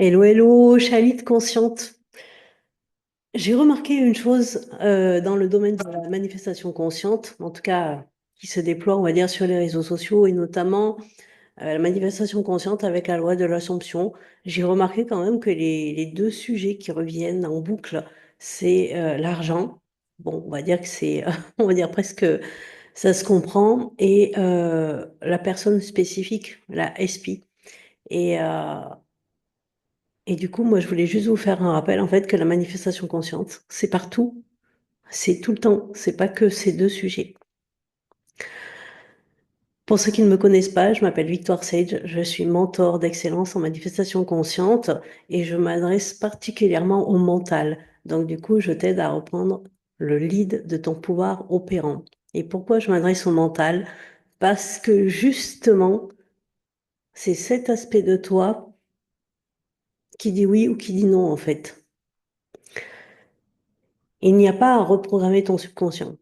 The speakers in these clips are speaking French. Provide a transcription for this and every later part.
Hello, hello, Chalit consciente. J'ai remarqué une chose dans le domaine de la manifestation consciente, en tout cas qui se déploie, on va dire, sur les réseaux sociaux et notamment la manifestation consciente avec la loi de l'Assomption. J'ai remarqué quand même que les deux sujets qui reviennent en boucle, c'est l'argent. Bon, on va dire que c'est, on va dire presque, ça se comprend, et la personne spécifique, la SP. Et, euh, Et du coup, moi, je voulais juste vous faire un rappel, en fait, que la manifestation consciente, c'est partout, c'est tout le temps, c'est pas que ces deux sujets. Pour ceux qui ne me connaissent pas, je m'appelle Victoire Sage, je suis mentor d'excellence en manifestation consciente et je m'adresse particulièrement au mental. Donc, du coup, je t'aide à reprendre le lead de ton pouvoir opérant. Et pourquoi je m'adresse au mental? Parce que justement, c'est cet aspect de toi qui dit oui ou qui dit non, en fait. Il n'y a pas à reprogrammer ton subconscient.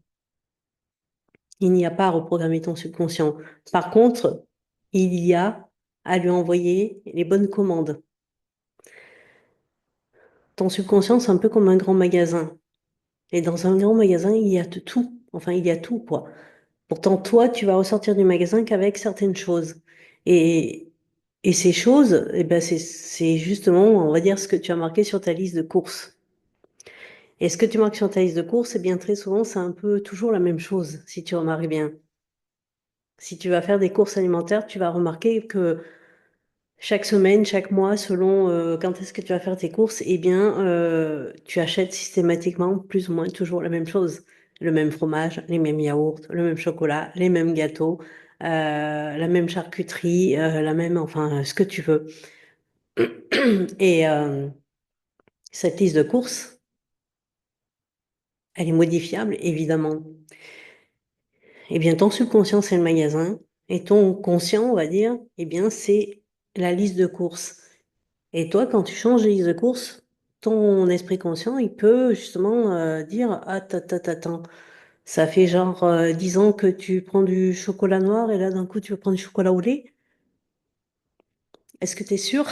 Il n'y a pas à reprogrammer ton subconscient. Par contre, il y a à lui envoyer les bonnes commandes. Ton subconscient, c'est un peu comme un grand magasin. Et dans un grand magasin, il y a de tout. Enfin, il y a tout, quoi. Pourtant, toi, tu vas ressortir du magasin qu'avec certaines choses. Et, et ces choses, eh ben, c'est justement, on va dire, ce que tu as marqué sur ta liste de courses. Et ce que tu marques sur ta liste de courses, eh bien, très souvent, c'est un peu toujours la même chose, si tu remarques bien. Si tu vas faire des courses alimentaires, tu vas remarquer que chaque semaine, chaque mois, selon quand est-ce que tu vas faire tes courses, eh bien, tu achètes systématiquement plus ou moins toujours la même chose. Le même fromage, les mêmes yaourts, le même chocolat, les mêmes gâteaux, la même charcuterie, la même, enfin, ce que tu veux. Et cette liste de courses, elle est modifiable, évidemment. Eh bien, ton subconscient, c'est le magasin, et ton conscient, on va dire, eh bien, c'est la liste de courses. Et toi, quand tu changes les listes de courses, ton esprit conscient, il peut justement dire, ah, attends, ça fait genre 10 ans que tu prends du chocolat noir et là, d'un coup, tu veux prendre du chocolat au lait. Est-ce que tu es sûr?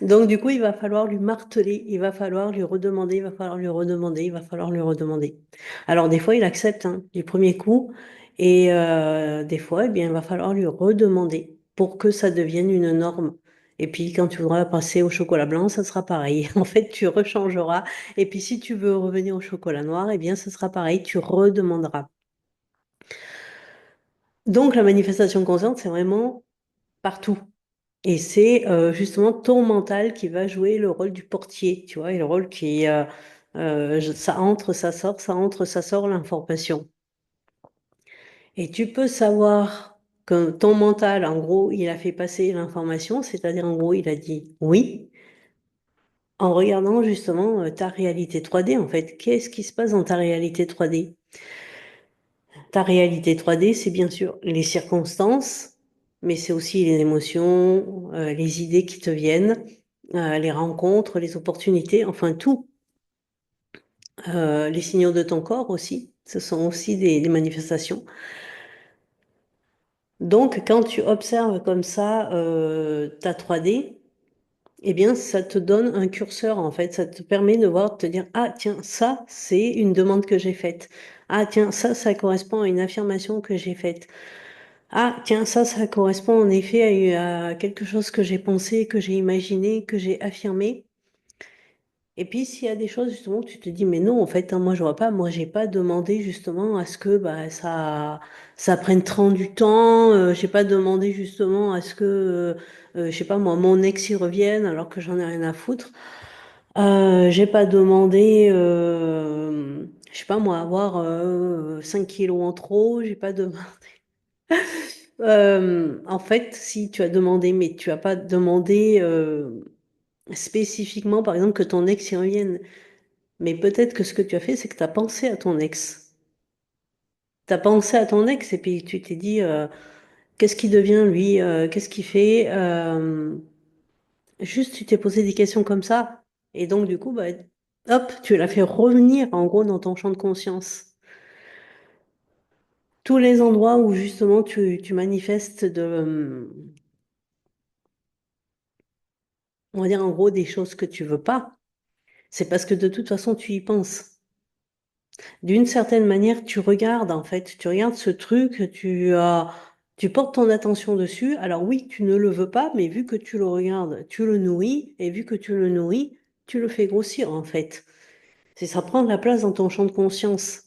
Donc, du coup, il va falloir lui marteler, il va falloir lui redemander, il va falloir lui redemander, il va falloir lui redemander. Alors, des fois, il accepte hein, du premier coup, et des fois, eh bien, il va falloir lui redemander pour que ça devienne une norme. Et puis, quand tu voudras passer au chocolat blanc, ça sera pareil. En fait, tu rechangeras. Et puis, si tu veux revenir au chocolat noir, eh bien, ce sera pareil, tu redemanderas. Donc, la manifestation consciente, c'est vraiment partout. Et c'est justement ton mental qui va jouer le rôle du portier, tu vois, et le rôle qui, ça entre, ça sort, ça entre, ça sort l'information. Et tu peux savoir que ton mental, en gros, il a fait passer l'information, c'est-à-dire en gros, il a dit oui, en regardant justement ta réalité 3D, en fait. Qu'est-ce qui se passe dans ta réalité 3D? Ta réalité 3D, c'est bien sûr les circonstances, mais c'est aussi les émotions, les idées qui te viennent, les rencontres, les opportunités, enfin tout. Les signaux de ton corps aussi, ce sont aussi des manifestations. Donc, quand tu observes comme ça ta 3D, eh bien, ça te donne un curseur, en fait. Ça te permet de voir, de te dire, ah, tiens, ça, c'est une demande que j'ai faite. Ah, tiens, ça correspond à une affirmation que j'ai faite. Ah, tiens, ça correspond en effet à quelque chose que j'ai pensé, que j'ai imaginé, que j'ai affirmé. Et puis, s'il y a des choses, justement, que tu te dis, mais non, en fait, hein, moi, je vois pas, moi, j'ai pas demandé, justement, à ce que, bah, ça prenne 30 du temps, j'ai pas demandé, justement, à ce que, je sais pas, moi, mon ex y revienne, alors que j'en ai rien à foutre. J'ai pas demandé, je sais pas, moi, avoir 5 kilos en trop, j'ai pas demandé. En fait, si tu as demandé, mais tu as pas demandé spécifiquement, par exemple, que ton ex y revienne. Mais peut-être que ce que tu as fait, c'est que tu as pensé à ton ex. Tu as pensé à ton ex et puis tu t'es dit, qu'est-ce qui devient lui, qu'est-ce qu'il fait juste, tu t'es posé des questions comme ça. Et donc, du coup, bah, hop, tu l'as fait revenir, en gros, dans ton champ de conscience. Tous les endroits où, justement, tu manifestes on va dire en gros des choses que tu veux pas, c'est parce que de toute façon, tu y penses. D'une certaine manière, tu regardes, en fait, tu regardes ce truc, tu portes ton attention dessus. Alors oui, tu ne le veux pas, mais vu que tu le regardes, tu le nourris, et vu que tu le nourris, tu le fais grossir, en fait. C'est ça prend de la place dans ton champ de conscience.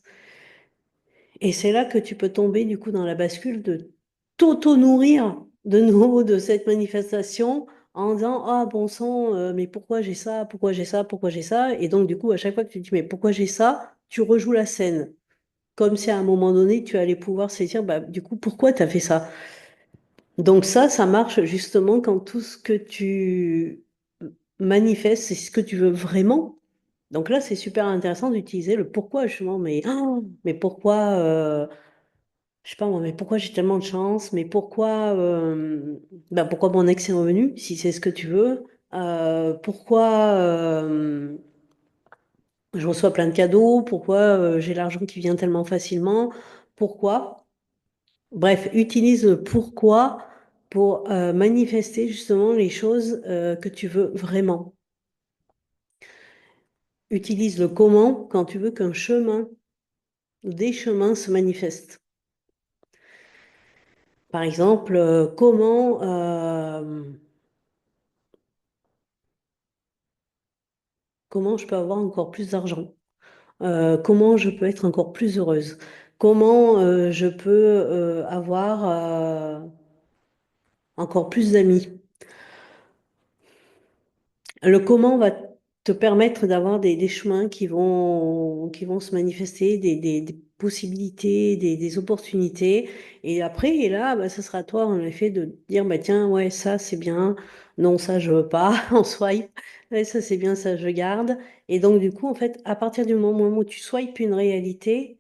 Et c'est là que tu peux tomber, du coup, dans la bascule de t'auto-nourrir de nouveau de cette manifestation en disant, ah, bon sang, mais pourquoi j'ai ça, pourquoi j'ai ça, pourquoi j'ai ça? Et donc, du coup, à chaque fois que tu te dis, mais pourquoi j'ai ça? Tu rejoues la scène. Comme si à un moment donné, tu allais pouvoir saisir, bah, du coup, pourquoi tu as fait ça? Donc ça marche justement quand tout ce que tu manifestes, c'est ce que tu veux vraiment. Donc là, c'est super intéressant d'utiliser le pourquoi justement, mais, oh, mais pourquoi, je sais pas moi, mais pourquoi j'ai tellement de chance, mais pourquoi, bah, pourquoi mon ex est revenu, si c'est ce que tu veux, pourquoi je reçois plein de cadeaux, pourquoi j'ai l'argent qui vient tellement facilement, pourquoi. Bref, utilise le pourquoi pour manifester justement les choses que tu veux vraiment. Utilise le comment quand tu veux qu'un chemin ou des chemins se manifestent. Par exemple, comment je peux avoir encore plus d'argent? Comment je peux être encore plus heureuse? Comment je peux avoir encore plus d'amis? Le comment va te permettre d'avoir des chemins qui vont se manifester, des possibilités, des opportunités. Et après, et là, bah, ce sera à toi, en effet, de dire, bah, tiens, ouais, ça, c'est bien. Non, ça, je veux pas. On swipe. Ouais, ça, c'est bien, ça, je garde. Et donc, du coup, en fait, à partir du moment où tu swipes une réalité,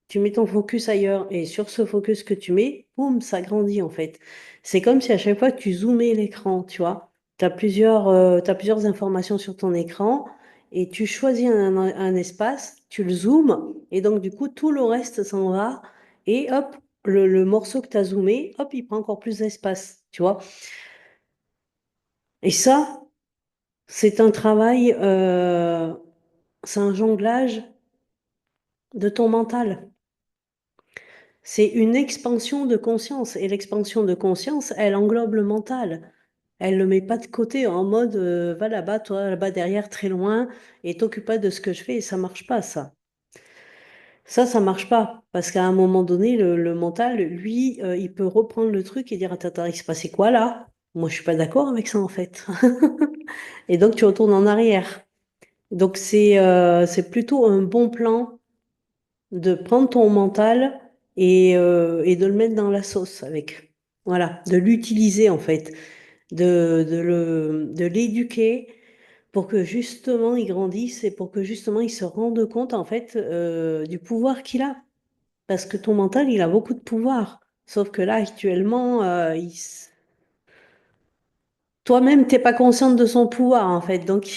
tu mets ton focus ailleurs et sur ce focus que tu mets, boum, ça grandit en fait. C'est comme si à chaque fois que tu zoomais l'écran, tu vois, t'as plusieurs informations sur ton écran et tu choisis un espace, tu le zoomes et donc du coup tout le reste s'en va et hop, le morceau que tu as zoomé, hop, il prend encore plus d'espace, tu vois. Et ça, c'est un travail, c'est un jonglage de ton mental. C'est une expansion de conscience. Et l'expansion de conscience, elle englobe le mental. Elle le met pas de côté en mode va là-bas, toi là-bas derrière, très loin, et t'occupe pas de ce que je fais. Et ça marche pas, ça. Ça marche pas. Parce qu'à un moment donné, le mental, lui, il peut reprendre le truc et dire attends, attends, il se passait quoi là? Moi, je suis pas d'accord avec ça, en fait. Et donc, tu retournes en arrière. Donc, c'est plutôt un bon plan de prendre ton mental et de le mettre dans la sauce avec. Voilà, de l'utiliser en fait, de l'éduquer pour que justement il grandisse et pour que justement il se rende compte en fait du pouvoir qu'il a. Parce que ton mental, il a beaucoup de pouvoir. Sauf que là, actuellement, toi-même, t'es pas consciente de son pouvoir en fait. Donc,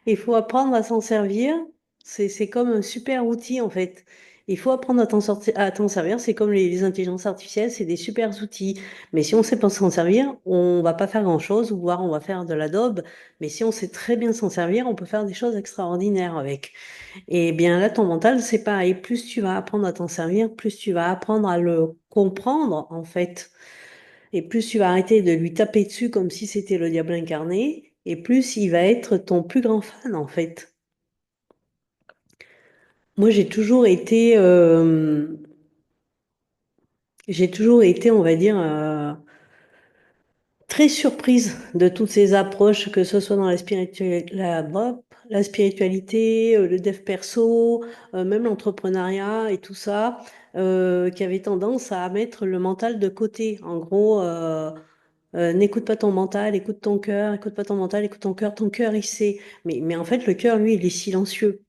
il faut apprendre à s'en servir. C'est comme un super outil, en fait. Il faut apprendre à t'en servir. C'est comme les intelligences artificielles, c'est des super outils. Mais si on sait pas s'en servir, on va pas faire grand-chose, ou voire on va faire de la daube. Mais si on sait très bien s'en servir, on peut faire des choses extraordinaires avec. Et bien là, ton mental, c'est pareil. Plus tu vas apprendre à t'en servir, plus tu vas apprendre à le comprendre, en fait. Et plus tu vas arrêter de lui taper dessus comme si c'était le diable incarné, et plus il va être ton plus grand fan, en fait. Moi, j'ai toujours été, on va dire, très surprise de toutes ces approches, que ce soit dans la spiritualité, le dev perso, même l'entrepreneuriat et tout ça, qui avait tendance à mettre le mental de côté. En gros, n'écoute pas ton mental, écoute ton cœur, écoute pas ton mental, écoute ton cœur, il sait. Mais en fait, le cœur, lui, il est silencieux.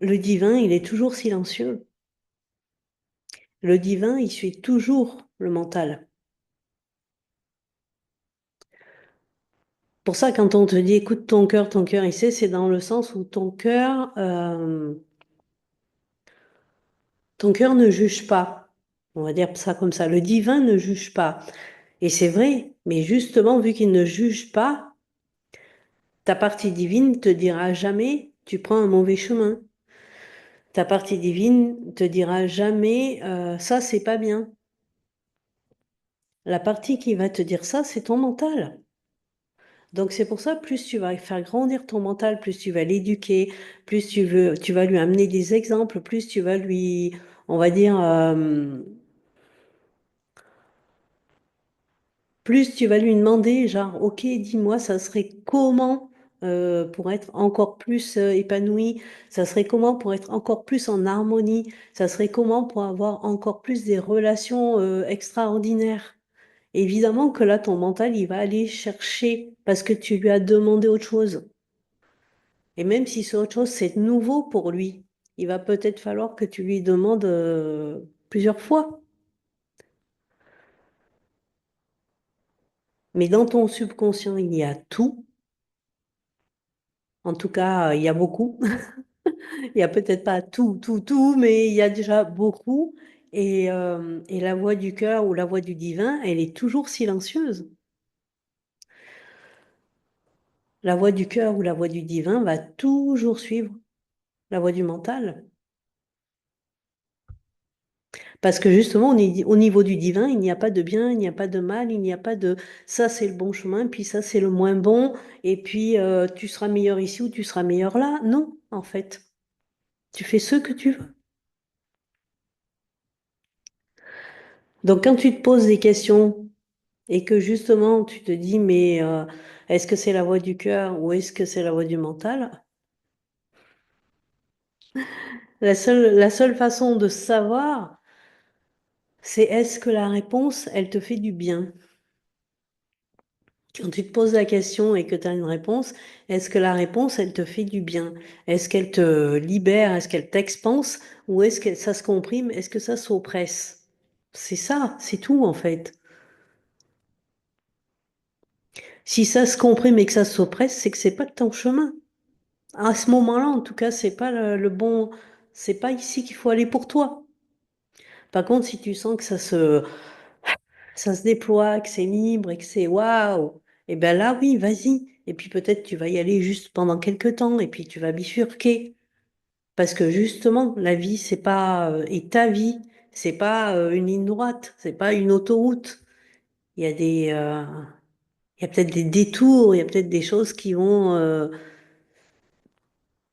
Le divin, il est toujours silencieux. Le divin, il suit toujours le mental. Pour ça, quand on te dit écoute ton cœur, il sait, c'est dans le sens où ton cœur ne juge pas. On va dire ça comme ça. Le divin ne juge pas. Et c'est vrai, mais justement, vu qu'il ne juge pas, ta partie divine te dira jamais, tu prends un mauvais chemin. Ta partie divine te dira jamais, ça, c'est pas bien. La partie qui va te dire ça, c'est ton mental. Donc c'est pour ça, plus tu vas faire grandir ton mental, plus tu vas l'éduquer, plus tu vas lui amener des exemples, plus tu vas lui, on va dire, plus tu vas lui demander, genre, ok, dis-moi, ça serait comment pour être encore plus épanoui, ça serait comment pour être encore plus en harmonie, ça serait comment pour avoir encore plus des relations extraordinaires. Évidemment que là, ton mental, il va aller chercher parce que tu lui as demandé autre chose. Et même si c'est autre chose, c'est nouveau pour lui. Il va peut-être falloir que tu lui demandes plusieurs fois. Mais dans ton subconscient, il y a tout. En tout cas, il y a beaucoup. Il y a peut-être pas tout, tout, tout, mais il y a déjà beaucoup. Et la voix du cœur ou la voix du divin, elle est toujours silencieuse. La voix du cœur ou la voix du divin va toujours suivre la voix du mental. Parce que justement, au niveau du divin, il n'y a pas de bien, il n'y a pas de mal, il n'y a pas de ça c'est le bon chemin, puis ça c'est le moins bon, et puis tu seras meilleur ici ou tu seras meilleur là. Non, en fait, tu fais ce que tu veux. Donc quand tu te poses des questions et que justement tu te dis mais est-ce que c'est la voix du cœur ou est-ce que c'est la voix du mental? La seule façon de savoir, c'est est-ce que la réponse, elle te fait du bien? Quand tu te poses la question et que tu as une réponse, est-ce que la réponse, elle te fait du bien? Est-ce qu'elle te libère? Est-ce qu'elle t'expanse? Ou est-ce que ça se comprime? Est-ce que ça s'oppresse? C'est ça, c'est tout en fait. Si ça se comprime et que ça s'oppresse, c'est que c'est pas ton chemin. À ce moment-là, en tout cas, c'est pas le bon, c'est pas ici qu'il faut aller pour toi. Par contre, si tu sens que ça se déploie, que c'est libre et que c'est waouh, et ben là, oui, vas-y. Et puis peut-être tu vas y aller juste pendant quelques temps et puis tu vas bifurquer. Parce que justement, la vie, c'est pas, et ta vie, c'est pas une ligne droite, c'est pas une autoroute. Il y a il y a peut-être des détours, il y a peut-être des choses qui vont,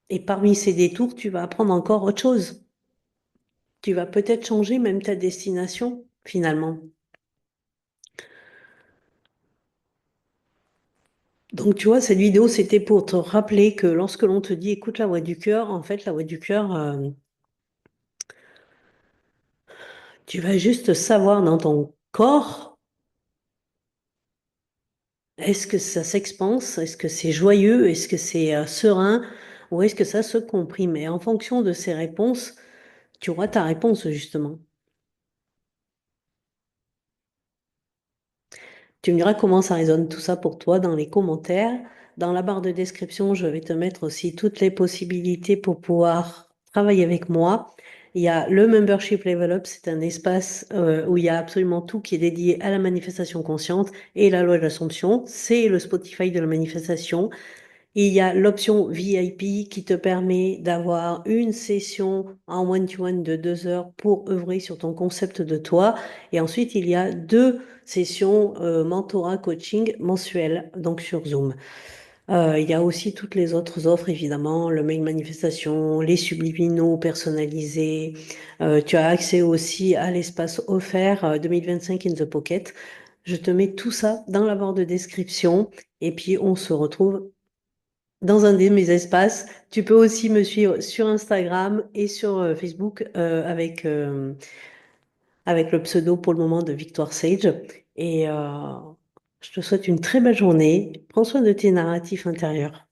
et parmi ces détours, tu vas apprendre encore autre chose. Tu vas peut-être changer même ta destination, finalement. Donc, tu vois, cette vidéo, c'était pour te rappeler que lorsque l'on te dit écoute la voix du cœur, en fait, la voix du cœur, tu vas juste savoir dans ton corps, est-ce que ça s'expanse, est-ce que c'est joyeux, est-ce que c'est serein, ou est-ce que ça se comprime? Et en fonction de ces réponses, tu auras ta réponse, justement. Tu me diras comment ça résonne tout ça pour toi dans les commentaires. Dans la barre de description, je vais te mettre aussi toutes les possibilités pour pouvoir travailler avec moi. Il y a le Membership Level Up, c'est un espace où il y a absolument tout qui est dédié à la manifestation consciente et la loi de l'Assomption. C'est le Spotify de la manifestation. Il y a l'option VIP qui te permet d'avoir une session en one-to-one de 2 heures pour œuvrer sur ton concept de toi. Et ensuite, il y a 2 sessions mentorat coaching mensuelles, donc sur Zoom. Il y a aussi toutes les autres offres, évidemment, le mail manifestation, les subliminaux personnalisés. Tu as accès aussi à l'espace offert 2025 in the Pocket. Je te mets tout ça dans la barre de description et puis on se retrouve dans un de mes espaces. Tu peux aussi me suivre sur Instagram et sur Facebook avec le pseudo pour le moment de Victoire Sage. Et je te souhaite une très belle journée. Prends soin de tes narratifs intérieurs.